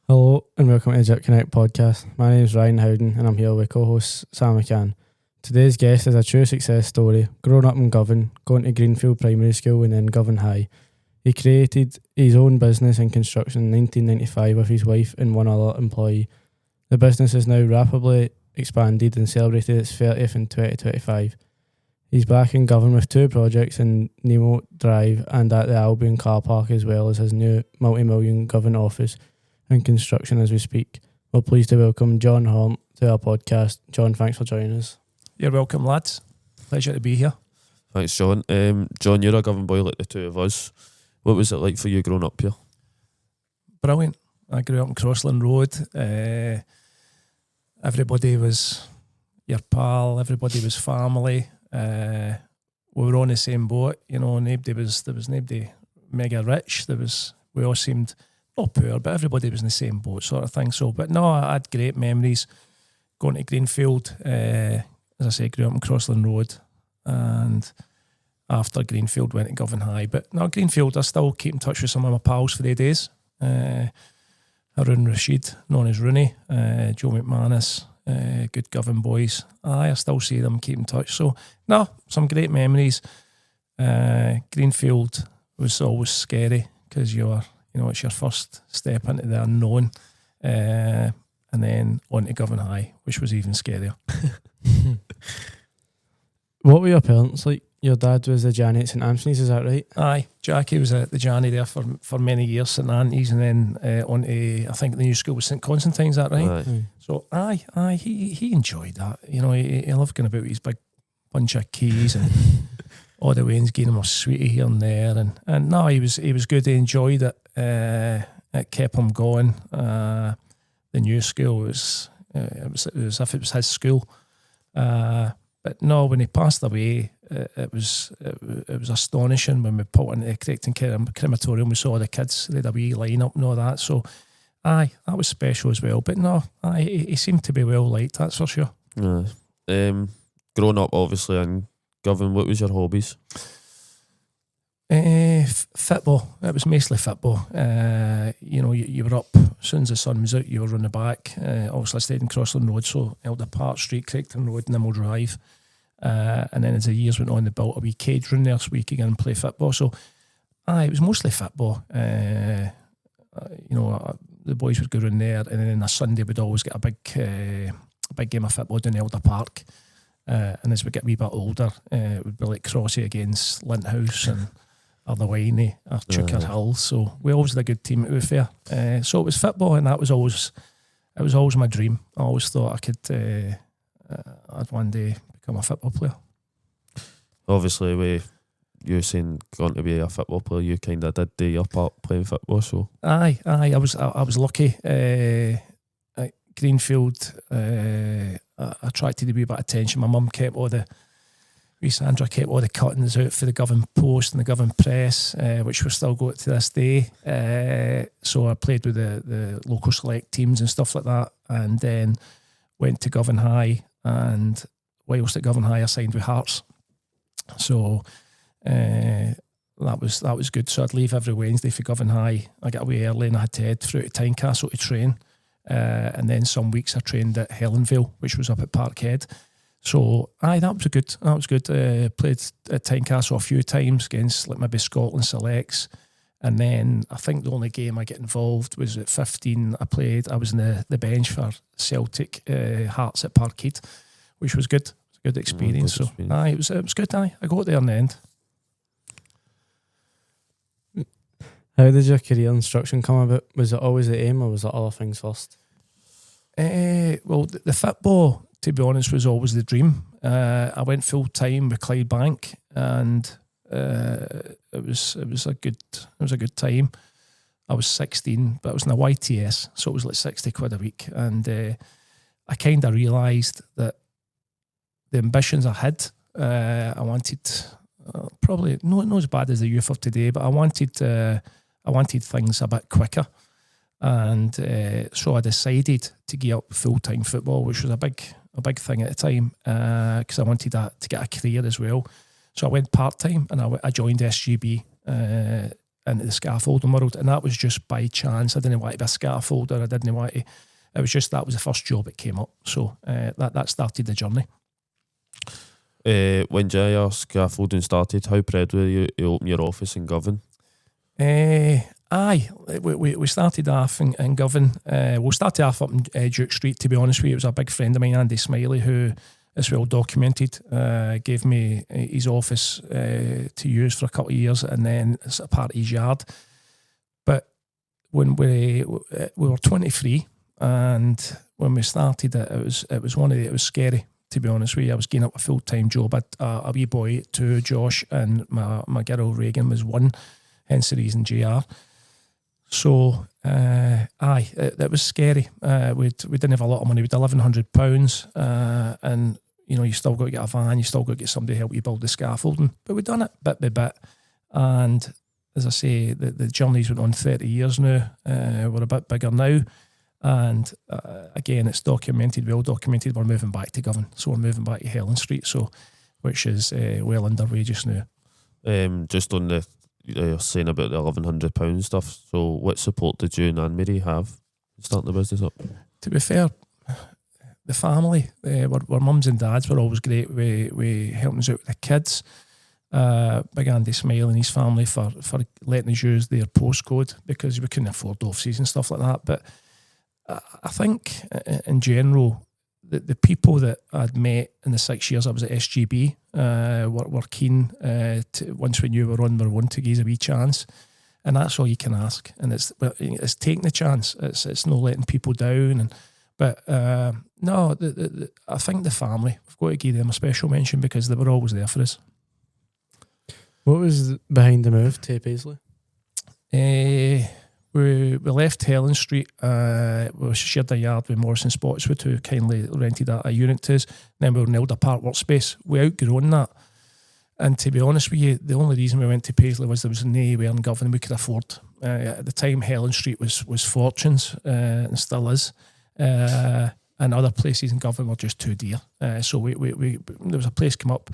Hello and welcome to the GYIP Connect Podcast. My name is Ryan Howden and I'm here with co-host Sam McCann. Today's guest is a true success story. Growing up in Govan, going to Greenfield Primary School and then Govan High. He created his own business in construction in 1995 with his wife and one other employee. The business is now rapidly expanded and celebrated its 30th in 2025. He's back in Govan with two projects in Nemo Drive and at the Albion car park, as well as his new multi-million Govan office and construction as we speak. We're pleased to welcome John Horne to our podcast. John, thanks for joining us. You're welcome, lads. Pleasure to be here. Thanks, John. John, you're a Govan boy like the two of us. What was it like for you growing up here? Brilliant. I grew up on Crossloan Road. Everybody was your pal. Everybody was family. We were on the same boat. You know, there was nobody mega rich. We all seemed not poor, but everybody was in the same boat, sort of thing. So, but no, I had great memories going to Greenfield. As I say, grew up on Crossloan Road, and after Greenfield went to Govan High. But no, Greenfield, I still keep in touch with some of my pals for the days. Harun Rashid, known as Rooney, Joe McManus, good Govan boys. I still see them, keep in touch. So, no, some great memories. Greenfield was always scary because it's your first step into the unknown. And then on to Govan High, which was even scarier. What were your parents like? Your dad was the Janny at St Anthony's, is that right? Aye, Jackie was at the Janny there for many years, St Anthony's, and then on to, I think the new school was St Constantine's, is that right? Aye. So he enjoyed that. You know, he loved going about with his big bunch of keys and all the Wayne's getting him a sweetie here and there, and no, he was good. He enjoyed it. It kept him going. The new school was as if it was his school. But no, when he passed away, it was astonishing when we put in the correct crematorium. We saw the kids, they had a wee line up and all that. So, that was special as well. But no, he seemed to be well liked, that's for sure. Growing up, obviously, in Govan, what was your hobbies? Football. It was mostly football. You were up as soon as the sun was out. You were on the back. Obviously, I stayed in Crossloan Road, so Elder Park Street, Crichton Road, Nimmo Drive. And then as the years went on, they built a wee cage room there so we could go and play football. So, it was mostly football. The boys would go in there, and then on a Sunday we'd always get a big game of football down Elder Park. And as we get a wee bit older, it would be like Crossy against Linthouse and Otherwiney or Chucker Hill. So we always had a good team, to be fair. So it was football, and that was always my dream. I always thought I could, I'd one day become a football player. Obviously, with you saying going to be a football player, you kind of did do your part playing football. So I was lucky. At Greenfield, I attracted a wee bit of attention. My mum kept Sandra kept all the cuttings out for the Govan Post and the Govan Press, which we still got to this day. So I played with the local select teams and stuff like that, and then went to Govan High, and whilst at Govan High I signed with Hearts. So that was good. So I'd leave every Wednesday for Govan High. I got away early and I had to head through to Tynecastle to train. And then some weeks I trained at Helenville, which was up at Parkhead. So, that was good. Played at Tynecastle a few times against like maybe Scotland selects. And then I think the only game I get involved was at 15. I was in the bench for Celtic Hearts at Parkhead, which was good. It was a good experience. It was good. I got there in the end. How did your career instruction come about? Was it always the aim, or was it other things first? Well, the football, to be honest, was always the dream. I went full time with Clydebank, and it was a good time. I was 16, but I was in a YTS, so it was like 60 quid a week, and I kind of realised that the ambitions I had, I wanted probably not as bad as the youth of today, but I wanted things a bit quicker. And so I decided to give up full-time football, which was a big thing at the time, because I wanted that to get a career as well. So I went part-time, and I joined SGB into the scaffolding world, and that was just by chance. I didn't want to be a scaffolder. I didn't want to. It was just that was the first job that came up. So that started the journey. When GYIP scaffolding started, how proud were you to open your office in Govan? Aye, we started off in Govan. We started off up in Duke Street, to be honest with you. It was a big friend of mine, Andy Smiley, who is well documented, gave me his office to use for a couple of years, and then it's a part of his yard. But when we were 23, and when we started it was scary, to be honest with you. I was getting up a full-time job. I had a wee boy, 2, Josh, and my girl Reagan was 1, hence the reason JR. So, it was scary. We didn't have a lot of money. We had £1,100, and you still got to get a van, you still got to get somebody to help you build the scaffolding. But we've done it bit by bit, and as I say, the journey's went on 30 years now. We're a bit bigger now, and again, it's documented, well documented. We're moving back to Govan, so we're moving back to Helen Street, which is well underway just now. Just on the you're saying about the £1,100 stuff. So, what support did you and Anne-Marie have starting the business up? To be fair, the family, our mums and dads were always great. We helped us out with the kids. Big Andy Smile and his family for letting us use their postcode because we couldn't afford offices and stuff like that. But I think in general, the people that I'd met in the 6 years I was at SGB were keen to, once we knew we were on our own, to give us a wee chance. And that's all you can ask. And it's taking the chance. It's not letting people down. But no, I think the family, we've got to give them a special mention because they were always there for us. What was behind the move to Paisley? We left Helen Street. We shared a yard with Morrison Spotswood, who kindly rented a unit to us. Then we were in Elder Park workspace. We outgrown that. And to be honest with you, the only reason we went to Paisley was there was nowhere in Govan we could afford. At the time, Helen Street was fortunes, and still is. And other places in Govan were just too dear. So we there was a place come up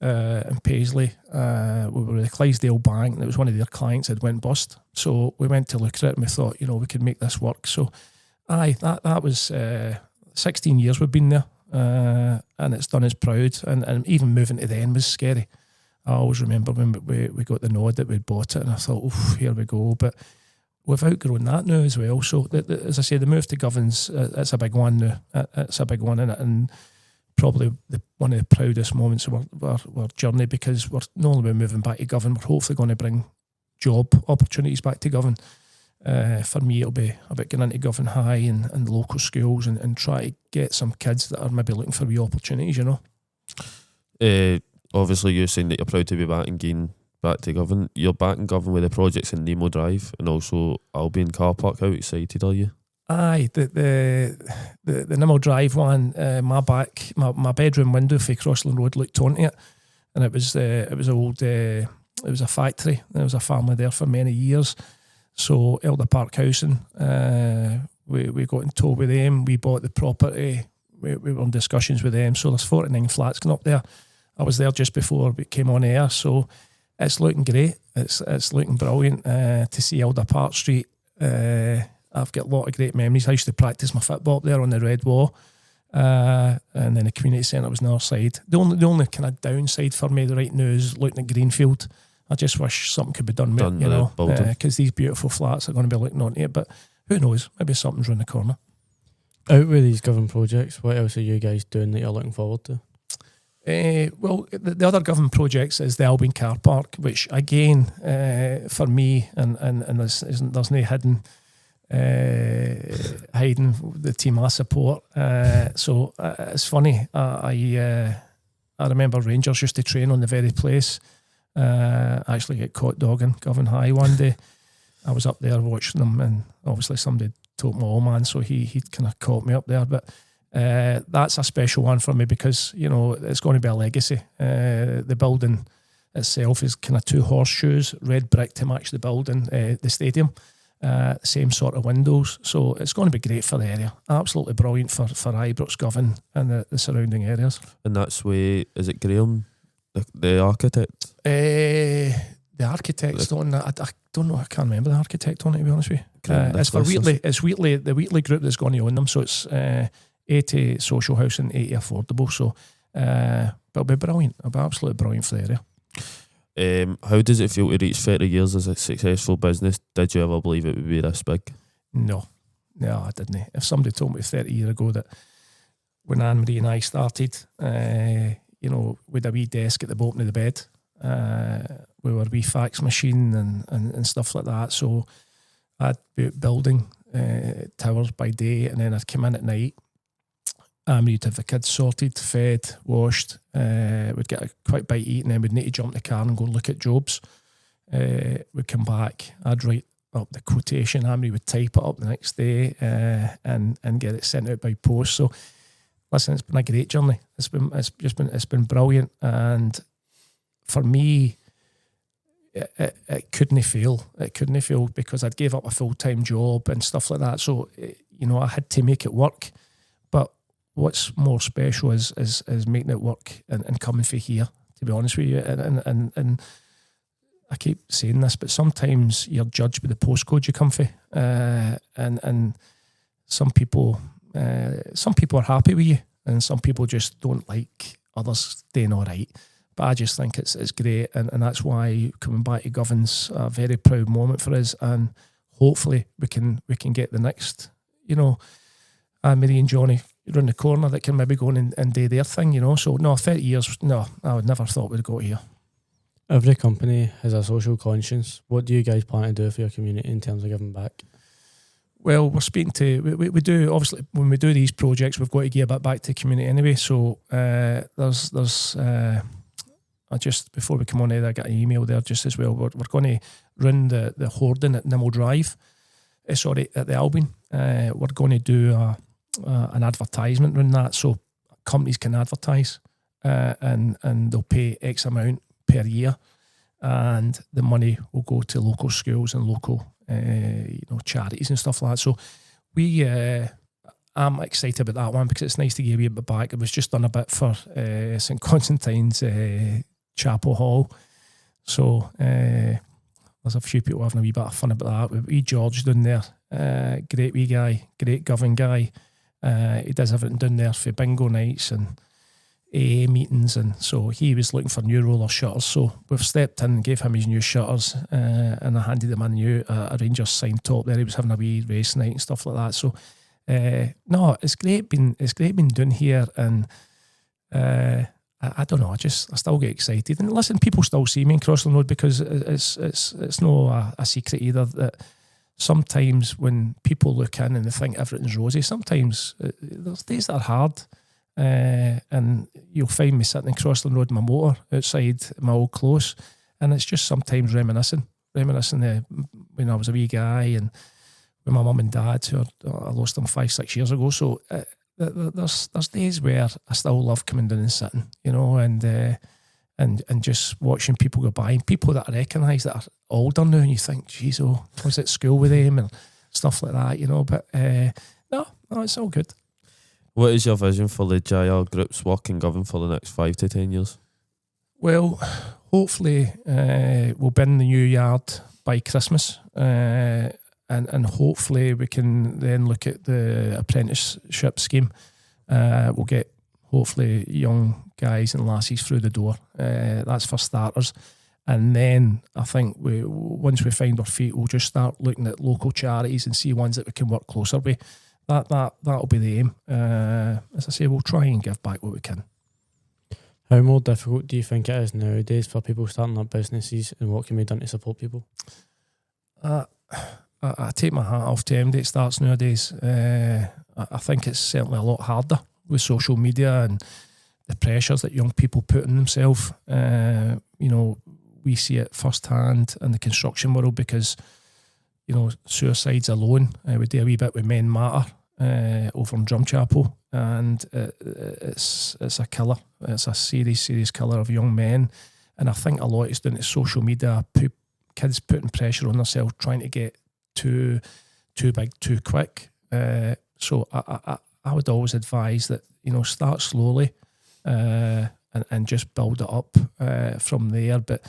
in Paisley. We were at the Clydesdale Bank, and it was one of their clients that went bust. So we went to look at it, and we thought, we could make this work. So, that was 16 years we've been there, and it's done us proud. And even moving to then was scary. I always remember when we got the nod that we'd bought it, and I thought, oof, here we go. But we've outgrown that now as well. So, as I say, the move to Govern's, it's a big one now. It's a big one, and probably one of the proudest moments of our journey, because we're not only moving back to Govan, we're hopefully going to bring job opportunities back to Govan. For me, it'll be about getting into Govan High and the local schools and try to get some kids that are maybe looking for wee opportunities, Obviously, you're saying that you're proud to be back and getting back to Govan. You're back in Govan with the projects in Nemo Drive and also Albion Car Park. How excited are you? Aye, the Nimmo Drive one, my bedroom window for Crossloan Road looked onto it, and it was old. It was a factory. There was a family there for many years. So Elder Park Housing, we got in tow with them. We bought the property. We were in discussions with them. So there's 49 flats going up there. I was there just before we came on air. So it's looking great. It's looking brilliant to see Elder Park Street. I've got a lot of great memories. I used to practice my football up there on the Red Wall, and then the community centre was on the other side. The only kind of downside for me right now is looking at Greenfield. I just wish something could be done with it, because these beautiful flats are going to be looking onto it. But who knows? Maybe something's around the corner. Out with these Govan projects, what else are you guys doing that you're looking forward to? Well, the other Govan projects is the Albion Car Park, which again, for me, and there's no hiding the team I support. So it's funny. I remember Rangers used to train on the very place. I actually get caught dogging Govan High one day. I was up there watching them, and obviously somebody told my old man, so he kind of caught me up there. But that's a special one for me because it's going to be a legacy. The building itself is kind of 2 horseshoes, red brick to match the building, the stadium. Same sort of windows, so it's going to be great for the area. Absolutely brilliant for Ibrox, Govan and the surrounding areas. And that's where, is it Graham, the architect? The architect's on that. I don't know. I can't remember the architect on it, to be honest with you. It's for Nicholas. Wheatley. It's Wheatley, the Wheatley group that's going to own them. So it's 80 social housing, 80 affordable. So, but it'll be brilliant. It'll be absolutely brilliant for the area. How does it feel to reach 30 years as a successful business? Did you ever believe it would be this big? No, I didn't. If somebody told me 30 years ago that when Anne-Marie and I started, with a wee desk at the bottom of the bed, we were a wee fax machine and stuff like that. So I'd be building towers by day, and then I'd come in at night. We'd have the kids sorted, fed, washed. We'd get a quick bite to eat, and then we'd need to jump in the car and go look at jobs. We'd come back. I'd write up the quotation. Anne-Marie would type it up the next day and get it sent out by post. So listen, it's been a great journey. It's been brilliant, and for me, it couldn't fail. It couldn't fail because I'd gave up a full-time job and stuff like that. So I had to make it work. But what's more special is making it work and coming for here. To be honest with you, and I keep saying this, but sometimes you're judged by the postcode you come for, and some people are happy with you, and some people just don't like others doing all right. But I just think it's great, and that's why coming back to Govan's a very proud moment for us, and hopefully we can get the next, Anne-Marie and Johnny around the corner that can maybe go in and do their thing, So no, 30 years, no, I would never thought we'd go here. Every company has a social conscience. What do you guys plan to do for your community in terms of giving back? Well, we're speaking to, we do, obviously, when we do these projects, we've got to give a bit back to the community anyway. So I just, before we come on air, I got an email there just as well. We're going to run the hoarding at Nimmo Drive, at the Albion. We're going to do an advertisement around that, so companies can advertise and they'll pay X amount per year, and the money will go to local schools and local charities and stuff like that. So I'm excited about that one because it's nice to give you a bit back. It was just done a bit for St Constantine's Chapel Hall, so there's a few people having a wee bit of fun about that. Wee George down there, great wee guy, great Govan guy. He does everything down there for bingo nights and AA meetings, and so he was looking for new roller shutters. So we've stepped in and gave him his new shutters, and I handed him a new a Rangers signed top there. He was having a wee race night and stuff like that. So no, it's great being doing here, and I don't know. I still get excited, and listen, people still see me in Crossloan Road because it's no a secret either that sometimes when people look in and they think everything's rosy, sometimes there's days that are hard. And you'll find me sitting in Crossloan Road in my motor outside my old close, and it's just sometimes reminiscing when I was a wee guy and with my mum and dad, who I lost them 5-6 years ago. So there's days where I still love coming down and sitting, and just watching people go by, and people that I recognise that are older now, and you think, geez, I was at school with them and stuff like that, But no, it's all good. What is your vision for the GYIP Group's work in Govan for the next 5 to 10 years? Well, hopefully we'll be in the new yard by Christmas, and hopefully we can then look at the apprenticeship scheme. We'll get hopefully young guys and lassies through the door. That's for starters. And then I think once we find our feet, we'll just start looking at local charities and see ones that we can work closer with. That'll be the aim. As I say, we'll try and give back what we can. How more difficult do you think it is nowadays for people starting up businesses, and what can be done to support people? I take my hat off to MD that starts nowadays. I think it's certainly a lot harder with social media and the pressures that young people put on themselves. We see it firsthand in the construction world because suicides alone. We do a wee bit with Men Matter over in Drumchapel, and it's a killer. It's a serious killer of young men, and I think a lot is down to social media. Kids putting pressure on themselves, trying to get too big too quick. So I would always advise that start slowly and just build it up from there. But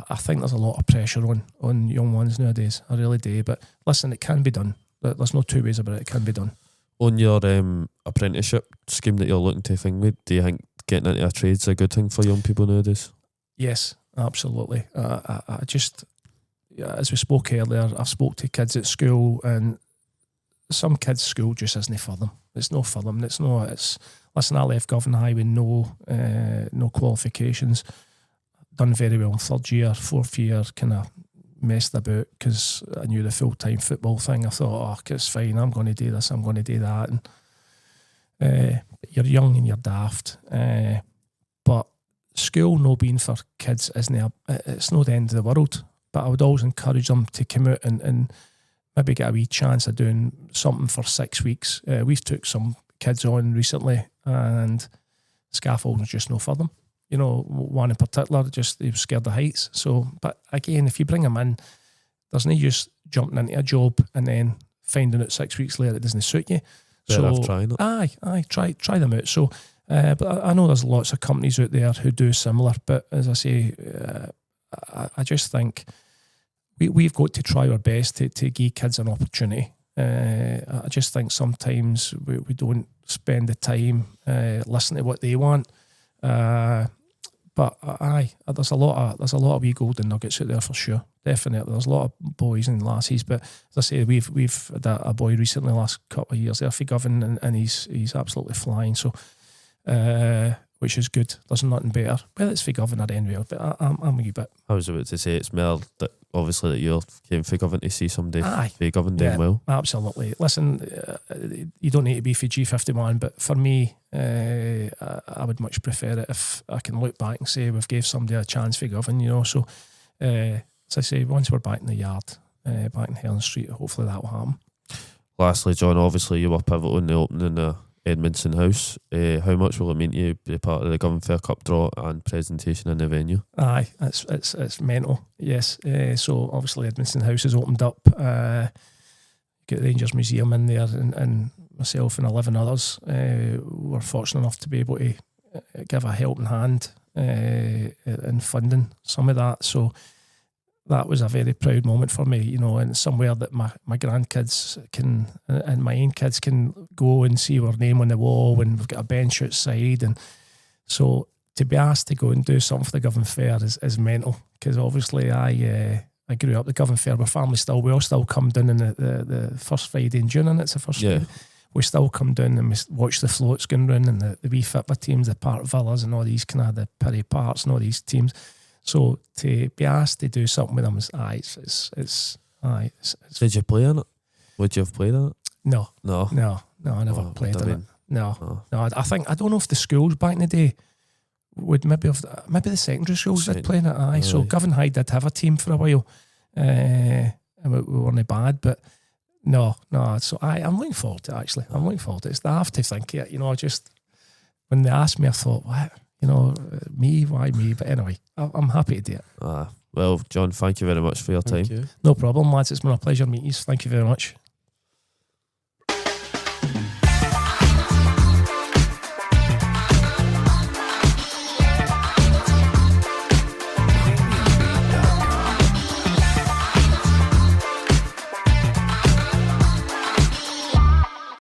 I think there's a lot of pressure on young ones nowadays. I really do. But listen, it can be done. There's no two ways about it. It can be done. On your apprenticeship scheme that you're looking to think with, do you think getting into a trade's a good thing for young people nowadays? Yes, absolutely. I just, as we spoke earlier, I've spoke to kids at school, and some kids' school just isn't for them. It's not for them. Listen, I left Govan High with no qualifications. Done very well in third year, fourth year, kind of messed about because I knew the full-time football thing. I thought, it's fine, I'm going to do this, I'm going to do that. And you're young and you're daft. But school no being for kids it's not the end of the world. But I would always encourage them to come out and maybe get a wee chance of doing something for 6 weeks. We've took some kids on recently, and scaffolding was just no for them. You know, one in particular, just he was scared of heights. So, but again, if you bring them in, there's no use jumping into a job and then finding out 6 weeks later it doesn't suit you. Better so, off trying it. Aye, try them out. So, but I know there's lots of companies out there who do similar. But as I say, I just think we've got to try our best to give kids an opportunity. I just think sometimes we don't spend the time listening to what they want. But there's a lot of wee golden nuggets out there for sure. Definitely, there's a lot of boys and lassies. But as I say, we've had a boy recently, last couple of years there for Govan, and he's absolutely flying. So, which is good. There's nothing better. Well, it's for Govan or anywhere, but I'm a wee bit. I was about to say it's more that obviously that you came for Govan to see somebody for Govan doing well. Absolutely. Listen, you don't need to be for G51, but for me, I would much prefer it if I can look back and say we've gave somebody a chance for Govan, you know. So, as I say, once we're back in the yard, back in Helen Street, hopefully that will happen. Lastly, John, obviously you were pivotal in the opening of Edmondson House. How much will it mean to you be part of the Govan Fair Cup draw and presentation in the venue? Aye, it's mental, yes. So obviously Edmondson House has opened up. Got the Rangers Museum in there, and myself and 11 others were fortunate enough to be able to give a helping hand in funding some of that. So that was a very proud moment for me, you know, and somewhere that my grandkids can and my own kids can go and see our name on the wall, and we've got a bench outside. And so to be asked to go and do something for the Govan Fair is mental, because obviously I grew up the Govan Fair. My family we all still come down in the first Friday in June, and it's the first Friday. We still come down and we watch the floats going round, and the wee football teams, the Park Villas and all these kind of the Perry Parks and all these teams. So to be asked to do something with them is it's Did you play in it? Would you have played in it? No, I never played in it. No. I think, I don't know if the schools back in the day would maybe the secondary schools did play in it. Aye. So Govan High did have a team for a while, and we weren't bad, but no. So I'm looking forward to it, actually. I'm looking forward to it. I have to think it. You know, just when they asked me, I thought, what? You know, me, why me? But anyway, I'm happy to do it. Well, John, thank you very much for your time. No problem, lads. It's been a pleasure meeting you. Thank you very much.